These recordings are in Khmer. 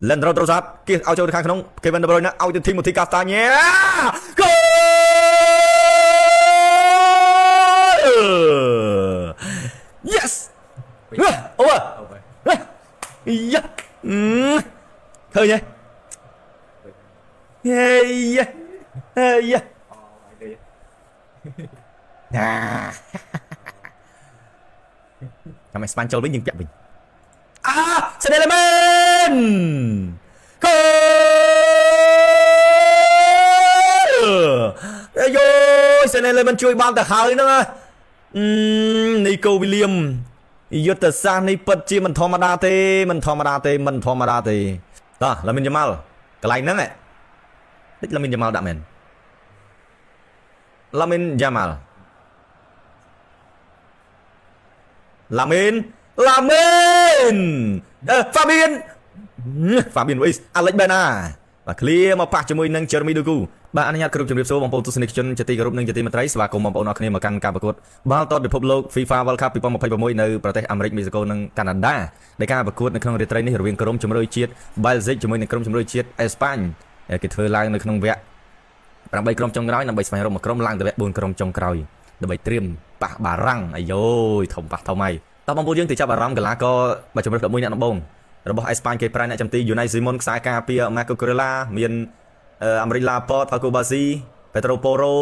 lên rồi sát kia ao châu khang không Kevin De Bruyne ao cho Timothy Castagne yes over yeah thôi nhé yeah yeah à làm mày span châu với những chậm mình Sen Elemen Sen Elemen chui ban từ hơi nữa Nico Williamยุทธศาสตร์นี่ปัจจุบันธรรมดาเตมันธรรมดาเตมันธรรมดาเตต่อลามินยามัลกลายนั่นแหละนี่ลามินยามัลดักแมนลามินยามัลลามินฟาเบียนวิสอเล็กเบนาvà clear មកប៉ះជាមួយនឹង Jeremy Doku បាទអនុញ្ញាតគ្រប់ជំរាបសួរបងប្អូនទស្សនិកជនជាទីគោរពនិងជាទីមេត្រីស្វាគមន៍បងប្អូនអរគ្នាមកកាន់ការប្រកួតបាល់ទាត់ពិភពលោក FIFA World Cup 2026នៅប្រទេសអាមេរិកមេស៊ីកូនិងកាណាដាដែលការប្រកួតនៅក្នុងរាត្រីនេះរវាងក្រុមជម្រើសជាតិ Belgium ជាមួយនឹងក្រុមជម្រើសជាតិអេស្ប៉ាញគេធ្វើឡើងនៅក្នុងវគ្គ8ក្រុមចុងក្រោយដើម្បីស្វែងរកមួយក្រុមឡើងទៅវគ្គ4ក្រុមចុងក្រោយដើម្បីត្រៀមប៉ះបារាំងអាយយធំប៉ះធំហើយតើបងប្អូនយើងទៅចាប់អារម្មណ៍កីឡាករបាទជម្រើស11អ្នកដំបូងរបស់អេស្ប៉ាញគេប្រាញ់អ្នកចំទី Unai Simon ខ្សែការពារ Marco Corella មានAmri Laporte Paco Bassi Pedro Porro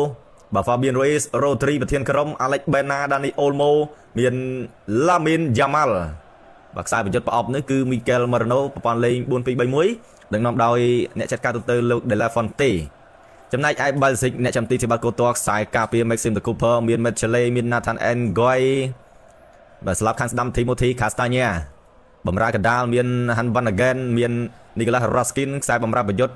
បាទ Fabian Ruiz Rodri ប្រធានក្រុម Alex Bena Dani Olmo មាន Lamine Yamal បាទខ្សែប្រយុទ្ធប្រអប់នេះគឺ Mikel Merino ប្រព័ន្ធលេង 4-2-3-1 ដឹកនាំដោយអ្នកចាត់ការទូទៅលោក De La Fonte ចំណែកឯ Belgium អ្នកចំទី Thibaut Courtois ខ្សែការពារ Maxime de Cooper មាន Mechele មាន Nathan Ngoy បាទស្លាប់ខាងស្ដាំ Timothy Castagneបំរើកណ្ដាលមាន Han van Agen មាន Nicolas Raskin ខ្សែបំរើប្រយុទ្ធ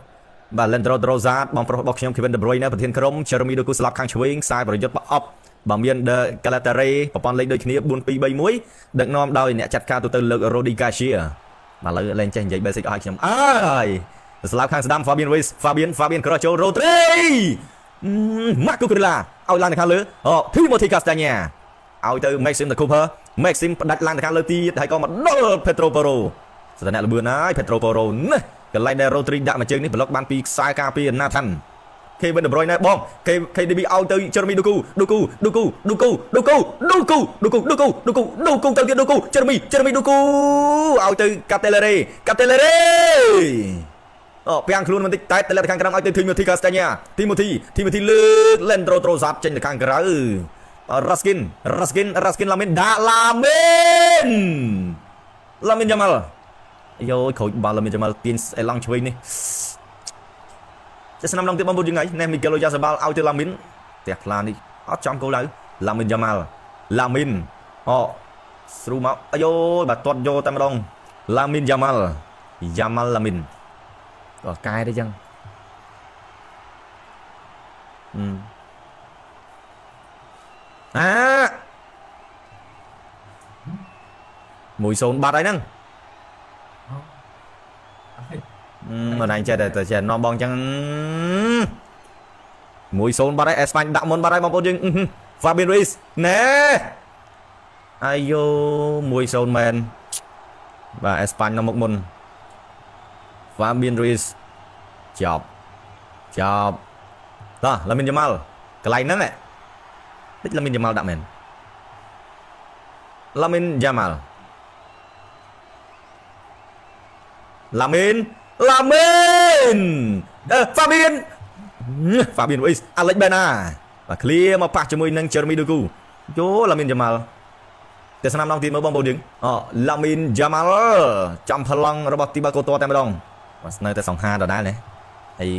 បាទ Leandro Trossard បងប្រុសរបស់ខ្ញុំ Kevin De Bruyne ប្រធានក្រុម Jeremy Doku ស្លាប់ខាងឆ្វេងខ្សែប្រយុទ្ធប្រអប់បាទមាន The Galatasaray ប្រព័ន្ធលេខដូចគ្នា 4-2-3-1 ដឹកនាំដោយអ្នកចាត់ការទូទៅលោក Rudi Garcia បាទឥឡូវលេងចេះនិយាយ basic ឲ្យខ្ញុំអើយស្លាប់ខាងស្ដាំ Fabian Ruiz Fabian Crocho Rodri Marco Corella ឲ្យឡើងទៅខាងលើ Timothy Castagne ឲ្យទៅ Maxime de Cooper Maxime ផ្ដាច់ឡើងទៅខាងលើទៀតហើយក៏មកដល់ Pedro Porro ស្ដាប់អ្នកល្បឿនហើយ Pedro Porro ណាកន្លែងដែល Rodri ដាក់មួយជើងនេះប្លុកបានពីខ្សែការពារ Nathan Kevin De Bruyne បង KDB ឲ្យទៅ Jeremy Doku ទៅទៀត Doku Jeremy Doku ឲ្យទៅ Catelere ពាំងខ្លួនបន្តិចតែទៅលើខាងក្រោមឲ្យទៅ Timothy Castagne Timothy លើក Leandro Trossard ចេញទៅខាងក្រៅRaskin Lamin ដាក់ Lamin Yamal យោខូចបាល់ Lamin Yamal ទាញអេឡង់ឆ្វេងនេះចេះស្នាមឡងទៀតបងប្អូនយើងហ្នឹង Miguel Oyarzabal ឲ្យទៅ Lamin ផ្ទះខ្លានេះអត់ចំគោលដៅ Lamin Yamal Lamin ស្រូមកអាយបាទទាត់យកតែម្ដង Lamin Yamal Lamin ក៏កែទេចឹង1-0 បាត់ហើយហ្នឹងមិនឯងចេះតែចេះនាំបងចឹង1-0 បាត់ហើយអេស្ប៉ាញដាក់មុនបាត់ហើយបងប្អូនយើង Fabian Ruiz ណែអាយូ1-0 មែនបាទអេស្ប៉ាញនៅមុខមុន Fabian Ruiz ចប់តោះ Lamine Yamal កន្លែងហ្នឹងតិច Lamine Yamal ដាក់មែន Lamine Yamal Fabian Ruiz Alex Bena បាទ clear មកប៉ះជាមួយនឹង Jeremy Doku យោ Lamine Yamal តែស្នាមឡងទៀតមើលបងប្អូនយើងLamine Yamal ចំប្លង់របស់ Thibaut Courtois តែម្ដងបាទនៅតែសង្ហាដដែលណាហើយ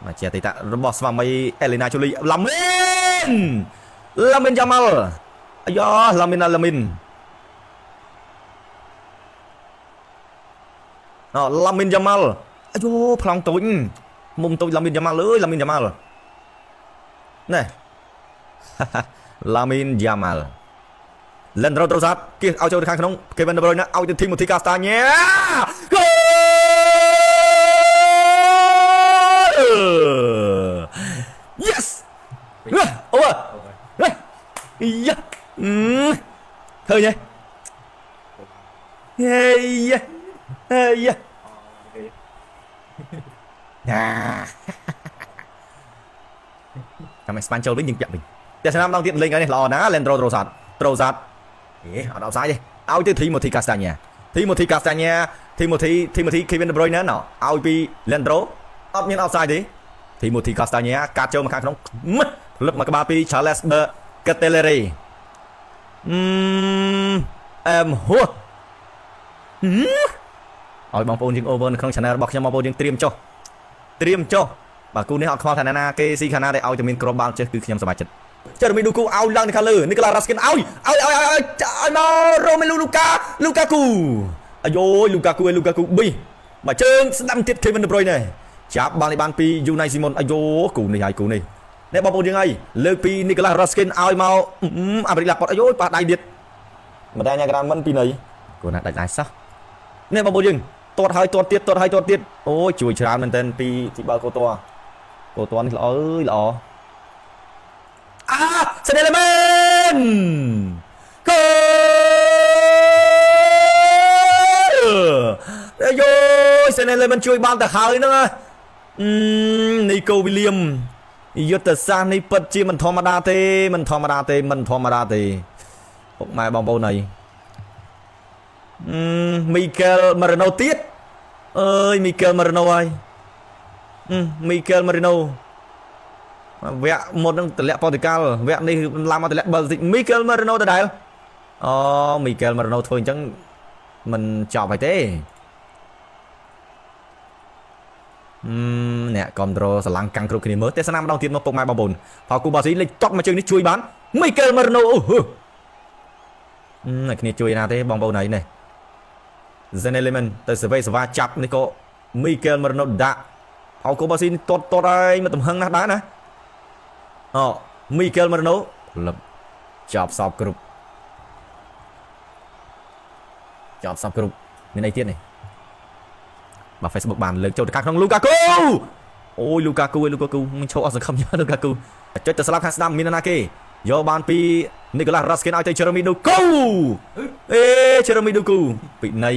មកជាអតីតរបស់ស្វាមី Elena Jolie Lamine Yamal អាយ៉ Lamine Lamine Yamal អាយ៉ូប្លង់តូចមុំតូច Lamine Yamal អើយ Lamine Yamal ណែ Lamine Yamal Leandro Trossard គេឲ្យចូលទៅខាងក្នុង Kevin De Bruyne ឲ្យទៅ Timothy Castagne Yes over yeah ឃើញទេ ចាំឲ្យស្ប៉ាន់ចូលវិញយើងពាក់វិញតែឆ្នាំដងទៀតលេងហើយនេះល្អណាស់ Leandro Trossard អត់អោបសាយទេឲ្យទៅ Timothy Castagne Timothy Kevin De Bruyne ណោឲ្យពី Leandro អត់មានអោបសាយទេ Timothy Castagne កាត់ចូលមកខាងក្នុងផ្លឹបមកក្បាលពី Charles De Ketelaere ហួឲ្យបងប្អូនយើង over នៅក្នុង channel របស់ខ្ញុំបងប្អូនយើងត្រៀមចុះបាទគូនេះអត់ខ្វល់ថាណាគេស៊ីខាងណាដែលឲ្យតែមានក្របបាល់ចេះគឺខ្ញុំសប្បាយចិត្តចរមីឌូគូឲ្យឡើងនៅខាងលើនីកូឡារ៉ាស្គិនឲ្យមករ៉ូមេលូលូកាគូអាយយលូកាគូប៊ីមកជើងស្ដាំទៀត Kevin De Bruyne ចាប់បាល់នេះបានពី Unai Simon អាយគូនេះនេះបងប្អូនយើងអីលើកពីនីកូឡារ៉ាស្គិនឲ្យមកអាមេរិកឡាប៉តអាយប៉ះដៃទៀតម្ដាយញ៉ាក្រានមិនពីណីគូណាដាច់ដៃសោះនេះបងប្អូនយើងទាត់ហើយទាត់ទៀតអូយជួយច្រើនមែនតើពីទីបាល់កូត័នេះល្អល្អសេនេលមែនគោអាយសេនេលមែនជួយបានទៅហើយហ្នឹងនីកូវីលៀមយុទ្ធសាស្ត្រនេះពិតជាមិនធម្មតាទេពុកម៉ែបងប្អូនអីមីកែលម៉ារ៉ាណូទៀតអើយមីកែលម៉ារ៉ាណូហើយមីកែលម៉ារ៉ាណូវគ្គមុននឹងតម្លាក់ប៉ូទុយហ្គាល់វគ្គនេះឡើងមកតម្លាក់បាល់តិចមីកែលម៉ារ៉ាណូដដែលមីកែលម៉ារ៉ាណូធ្វើអញ្ចឹងមិនចប់ហើយទេអ្នកគ្រប់ត្រូលស្រឡាំងកាំងគ្រប់គ្នាមើលទេសនាម្ដងទៀតមកពុកម៉ែបងប្អូនផៅគូបាស៊ីលេចតត់មកជើងនេះជួយបានមីកែលម៉ារ៉ាណូអ្នកគ្នាជួយណាទេបងប្អូនហើយនេះ Zenelement ទៅសវេសវ៉ាចាប់នេះក៏មីកែលម៉ារ៉ាណូដាក់ផៅគូបាស៊ីតត់ហើយមកទំហឹងណាស់ដែរណាមីកែលម៉ារ៉ាណូលឹបចាប់សពគ្រប់មានអីទៀតនេះបាទ Facebook បានលើកចូលទៅខាងក្នុងលូកាគូអូយលូកាគូមិនឈប់អត់សង្ឃឹមយកលូកាគូចុចទៅស្លាប់ខាងស្ដាំមានណាគេយកបានពីនីកូឡារ៉ាស្គិនឲ្យទៅ Jeremy Doku Jeremy Doku ពីណៃ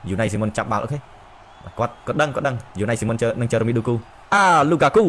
យូណៃស៊ីមុនចាប់បាល់អូខេគាត់ដឹងយូណៃស៊ីមុននឹង Jeremy Doku លូកាគូ